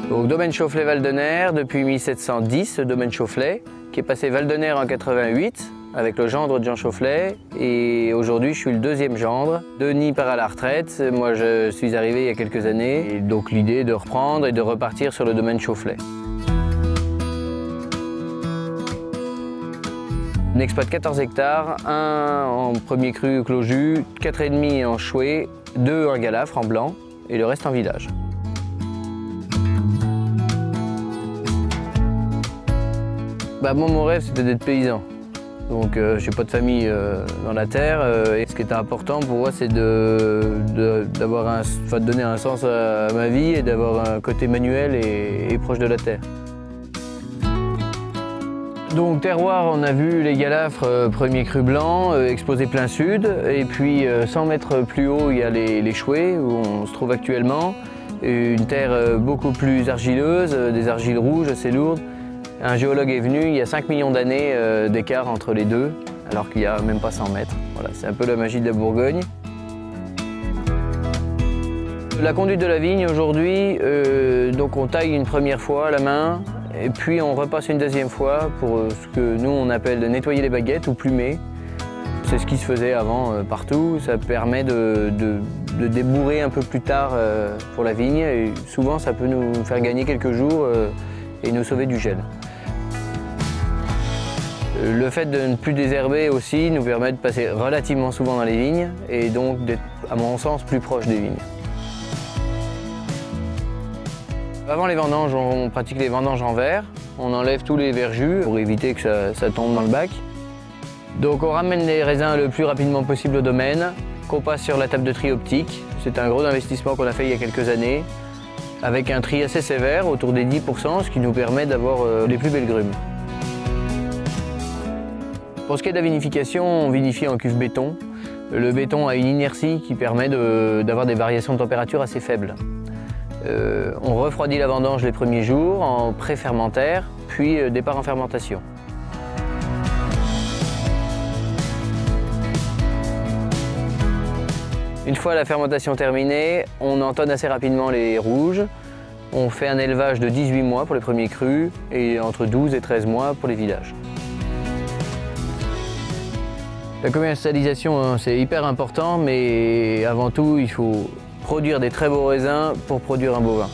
Donc, domaine Chaufflet-Valdener depuis 1710, domaine Chaufflet, qui est passé Valdener en 88 avec le gendre de Jean Chaufflet. Et aujourd'hui, je suis le deuxième gendre. Denis part à la retraite, moi je suis arrivé il y a quelques années. Et donc l'idée est de reprendre et de repartir sur le domaine Chaufflet. On exploite 14 hectares, un en premier cru clos jus, 4,5 en chouet, 2 en galafre en blanc et le reste en village. Moi, mon rêve, c'était d'être paysan. Donc, je n'ai pas de famille dans la terre. Et ce qui était important pour moi, c'est de donner un sens à ma vie et d'avoir un côté manuel et proche de la terre. Donc, terroir, on a vu les galafres, premier cru blanc, exposé plein sud. Et puis, 100 mètres plus haut, il y a les chouets, où on se trouve actuellement. Une terre beaucoup plus argileuse, des argiles rouges assez lourdes. Un géologue est venu, il y a 5 millions d'années d'écart entre les deux, alors qu'il n'y a même pas 100 mètres. Voilà, c'est un peu la magie de la Bourgogne. La conduite de la vigne aujourd'hui, donc on taille une première fois à la main, et puis on repasse une deuxième fois pour ce que nous on appelle nettoyer les baguettes ou plumer. C'est ce qui se faisait avant partout, ça permet de débourrer un peu plus tard pour la vigne, et souvent ça peut nous faire gagner quelques jours et nous sauver du gel. Le fait de ne plus désherber aussi nous permet de passer relativement souvent dans les vignes et donc d'être, à mon sens, plus proche des vignes. Avant les vendanges, on pratique les vendanges en verre. On enlève tous les verjus pour éviter que ça tombe dans le bac. Donc on ramène les raisins le plus rapidement possible au domaine, qu'on passe sur la table de tri optique. C'est un gros investissement qu'on a fait il y a quelques années, avec un tri assez sévère, autour des 10%, ce qui nous permet d'avoir les plus belles grumes. Pour ce qui est de la vinification, on vinifie en cuve béton. Le béton a une inertie qui permet d'avoir des variations de température assez faibles. On refroidit la vendange les premiers jours en pré-fermentaire, puis départ en fermentation. Une fois la fermentation terminée, on entonne assez rapidement les rouges. On fait un élevage de 18 mois pour les premiers crus et entre 12 et 13 mois pour les villages. La commercialisation, c'est hyper important, mais avant tout, il faut produire des très beaux raisins pour produire un beau vin.